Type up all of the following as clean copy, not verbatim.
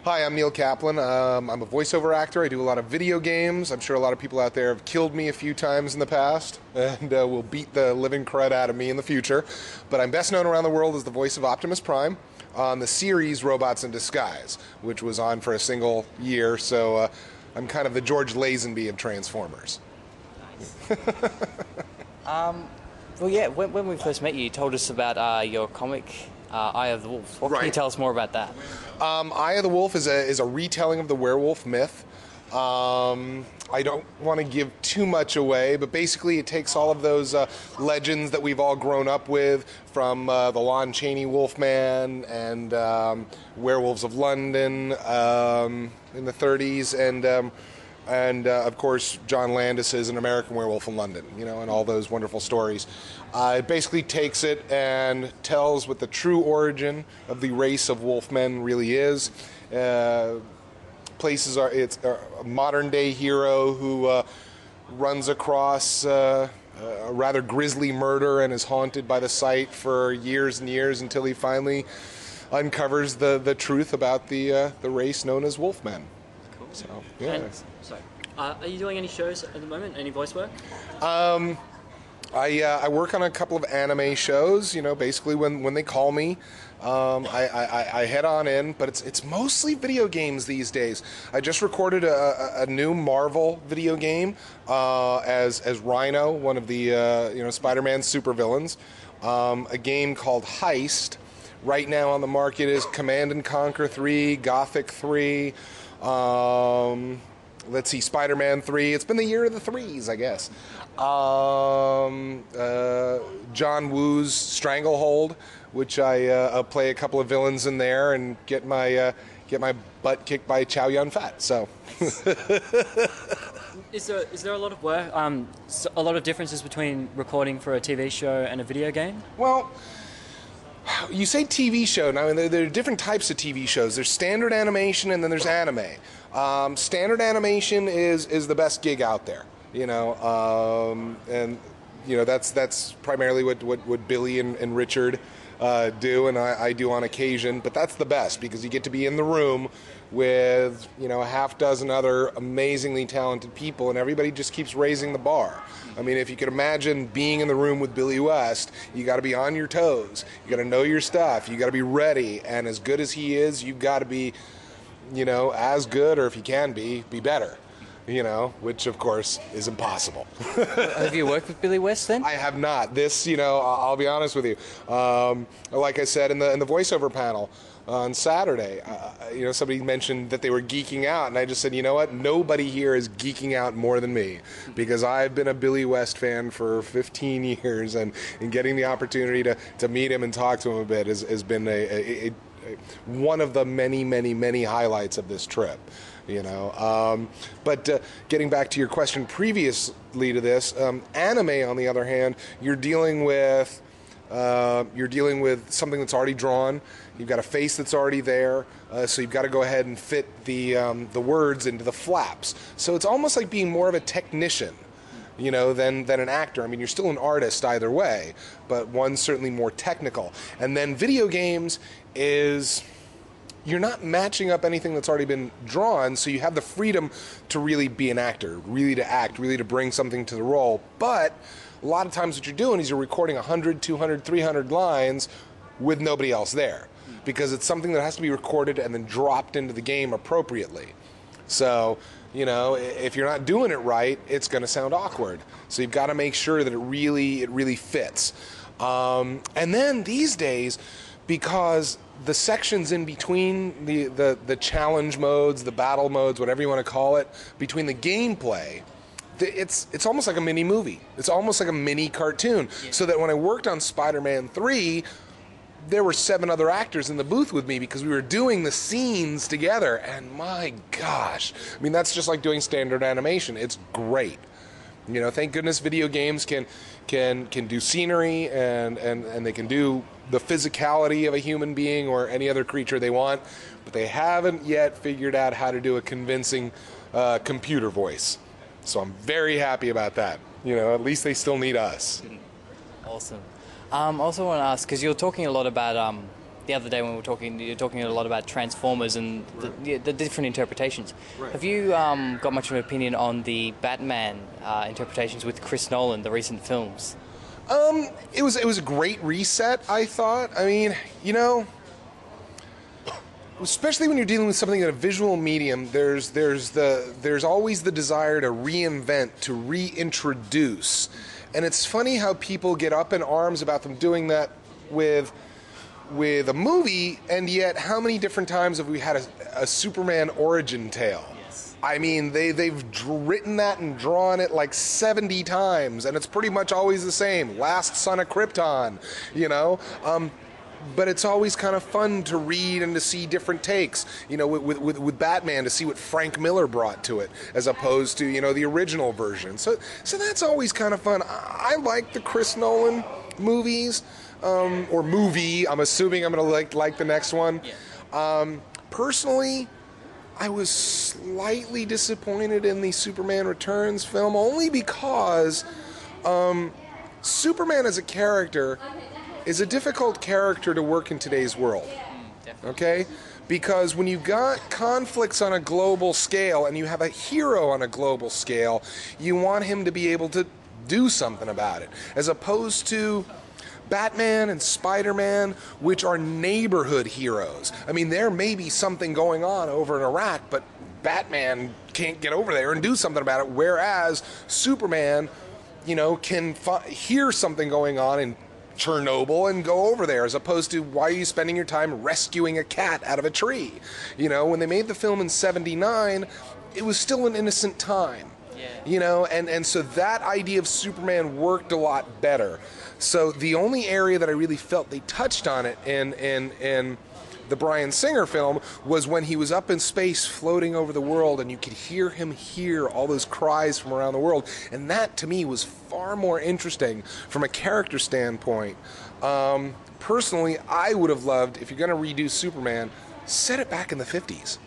Hi, I'm Neil Kaplan. I'm a voiceover actor. I do a lot of video games. I'm sure a lot of people out there have killed me a few times in the past and will beat the living crud out of me in the future. But I'm best known around the world as the voice of Optimus Prime on the series Robots in Disguise, which was on for a single year. So I'm kind of the George Lazenby of Transformers. Well, yeah, when we first met you, you told us about your comic, Eye of the Wolf. What can you tell us more about that? Eye of the Wolf is a retelling of the werewolf myth. I don't want to give too much away, but basically it takes all of those legends that we've all grown up with, from the Lon Chaney Wolfman and Werewolves of London in the 30s, and of course John Landis's An American Werewolf in London, and all those wonderful stories. It basically takes it and tells what the true origin of the race of wolfmen really is. It's a modern day hero who runs across a rather grisly murder and is haunted by the sight for years and years until he finally uncovers the truth about the race known as wolfmen. Cool. So, yeah. And, are you doing any shows at the moment? Any voice work? I work on a couple of anime shows. Basically when they call me, I head on in. But it's mostly video games these days. I just recorded a new Marvel video game as Rhino, one of the Spider-Man supervillains. A game called Heist. Right now on the market is Command and Conquer 3, Gothic 3. Let's see, Spider-Man 3. It's been the year of the threes, I guess. John Woo's Stranglehold, which I play a couple of villains in there and get my butt kicked by Chow Yun-Fat. So, is there a lot of work, a lot of differences between recording for a TV show and a video game? Well, you say TV show. Now, there are different types of TV shows. There's standard animation and then there's anime. Standard animation is the best gig out there, and that's primarily what Billy and Richard do, and I do on occasion. But that's the best because you get to be in the room with a half dozen other amazingly talented people, and everybody just keeps raising the bar. I mean, if you could imagine being in the room with Billy West, you got to be on your toes. You got to know your stuff. You got to be ready, and as good as he is, you've got to be as good, or if you can be better, which of course is impossible. Have you worked with Billy West then? I have not. This, I'll be honest with you. Like I said in the voiceover panel on Saturday, somebody mentioned that they were geeking out, and I just said, you know what? Nobody here is geeking out more than me, because I've been a Billy West fan for 15 years, and getting the opportunity to meet him and talk to him a bit has been one of the many highlights of this trip, But getting back to your question previously to this, anime, on the other hand, you're dealing with something that's already drawn. You've got a face that's already there, so you've got to go ahead and fit the words into the flaps. So it's almost like being more of a technician, than an actor. I mean, you're still an artist either way, but one's certainly more technical. And then video games is, you're not matching up anything that's already been drawn, so you have the freedom to really be an actor, really to act, really to bring something to the role. But a lot of times what you're doing is you're recording 100, 200, 300 lines with nobody else there, because it's something that has to be recorded and then dropped into the game appropriately. So, if you're not doing it right, it's going to sound awkward. So you've got to make sure that it really fits. And then these days, because the sections in between the challenge modes, the battle modes, whatever you want to call it, between the gameplay, it's almost like a mini movie. It's almost like a mini cartoon. Yeah. So that when I worked on Spider-Man 3, there were 7 other actors in the booth with me because we were doing the scenes together, and my gosh, I mean, that's just like doing standard animation. It's great. Thank goodness video games can do scenery and they can do the physicality of a human being or any other creature they want, but they haven't yet figured out how to do a convincing computer voice. So I'm very happy about that. At least they still need us. Awesome. I also want to ask, because you're talking a lot about the other day when we were talking, you're talking a lot about Transformers and the different interpretations. Right. Have you got much of an opinion on the Batman interpretations with Chris Nolan, the recent films? It was a great reset, I thought. I mean, you know, especially when you're dealing with something in a visual medium, there's always the desire to reinvent, to reintroduce. And it's funny how people get up in arms about them doing that with a movie, and yet how many different times have we had a Superman origin tale? I mean, they've written that and drawn it like 70 times, and it's pretty much always the same. Last son of Krypton, you know? But it's always kind of fun to read and to see different takes, you know, with Batman, to see what Frank Miller brought to it, as opposed to, you know, the original version. So that's always kind of fun. I like the Chris Nolan movies, or movie. I'm assuming I'm going to like the next one. Yeah. Personally, I was slightly disappointed in the Superman Returns film, only because Superman as a character is a difficult character to work in today's world. Okay? Because when you've got conflicts on a global scale and you have a hero on a global scale, you want him to be able to do something about it, as opposed to Batman and Spider-Man, which are neighborhood heroes. I mean, there may be something going on over in Iraq, but Batman can't get over there and do something about it, whereas Superman, you know, can hear something going on in Chernobyl and go over there, as opposed to, why are you spending your time rescuing a cat out of a tree? You know, when they made the film in '79, it was still an innocent time. Yeah. You know, and so that idea of Superman worked a lot better. So the only area that I really felt they touched on it in the Bryan Singer film was when he was up in space floating over the world, and you could hear him hear all those cries from around the world. And that, to me, was far more interesting from a character standpoint. Personally, I would have loved, if you're going to redo Superman, set it back in the 50s.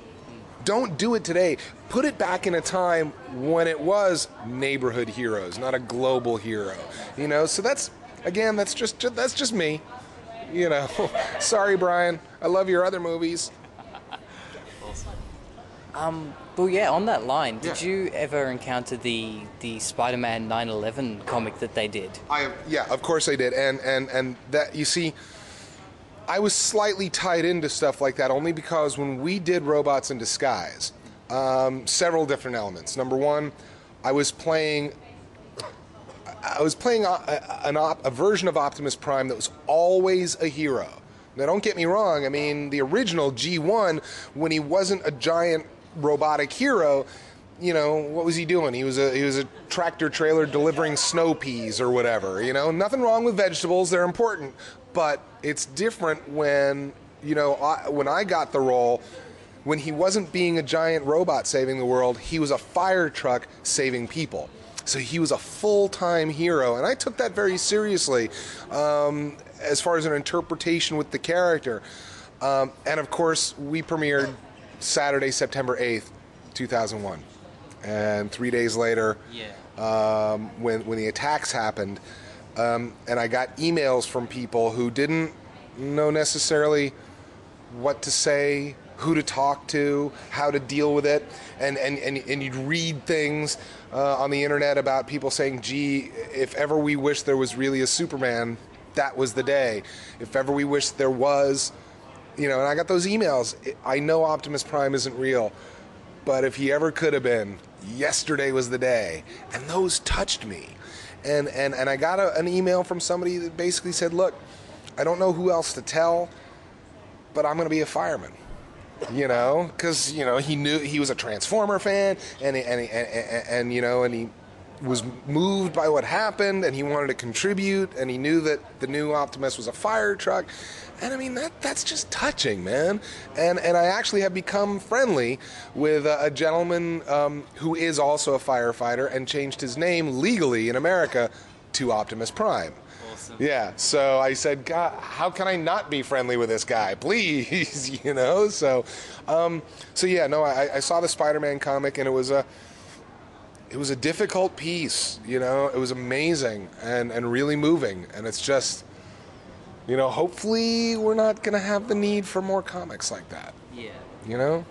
Don't do it today. Put it back in a time when it was neighborhood heroes, not a global hero. You know, so that's just me. You know, sorry, Brian. I love your other movies. Well, yeah, on that line, did you ever encounter the Spider-Man 9/11 comic that they did? Yeah, of course I did. And that, you see, I was slightly tied into stuff like that only because when we did Robots in Disguise, several different elements. Number one, I was playing a version of Optimus Prime that was always a hero. Now, don't get me wrong. I mean, the original G1, when he wasn't a giant robotic hero, you know, what was he doing? He was a tractor trailer delivering snow peas or whatever. You know, nothing wrong with vegetables; they're important. But it's different when, you know, when I got the role, when he wasn't being a giant robot saving the world, he was a fire truck saving people. So he was a full-time hero, and I took that very seriously as far as an interpretation with the character. And of course, we premiered Saturday, September 8th, 2001. And 3 days later, when the attacks happened, and I got emails from people who didn't know necessarily what to say, who to talk to, how to deal with it, and you'd read things on the internet about people saying, gee, if ever we wish there was really a Superman, that was the day. If ever we wish there was, you know, and I got those emails. I know Optimus Prime isn't real, but if he ever could have been, yesterday was the day. And those touched me. And I got an email from somebody that basically said, look, I don't know who else to tell, but I'm going to be a fireman. You know, because, you know, he knew he was a Transformer fan, and you know, and he was moved by what happened, and he wanted to contribute, and he knew that the new Optimus was a fire truck. And I mean, that's just touching, man. And I actually have become friendly with a gentleman who is also a firefighter and changed his name legally in America to Optimus Prime. Awesome. Yeah, so I said, God, how can I not be friendly with this guy? Please, you know? So yeah, no, I saw the Spider-Man comic, and it was a difficult piece, you know? It was amazing and really moving, and it's just, You know, hopefully we're not going to have the need for more comics like that. Yeah. You know?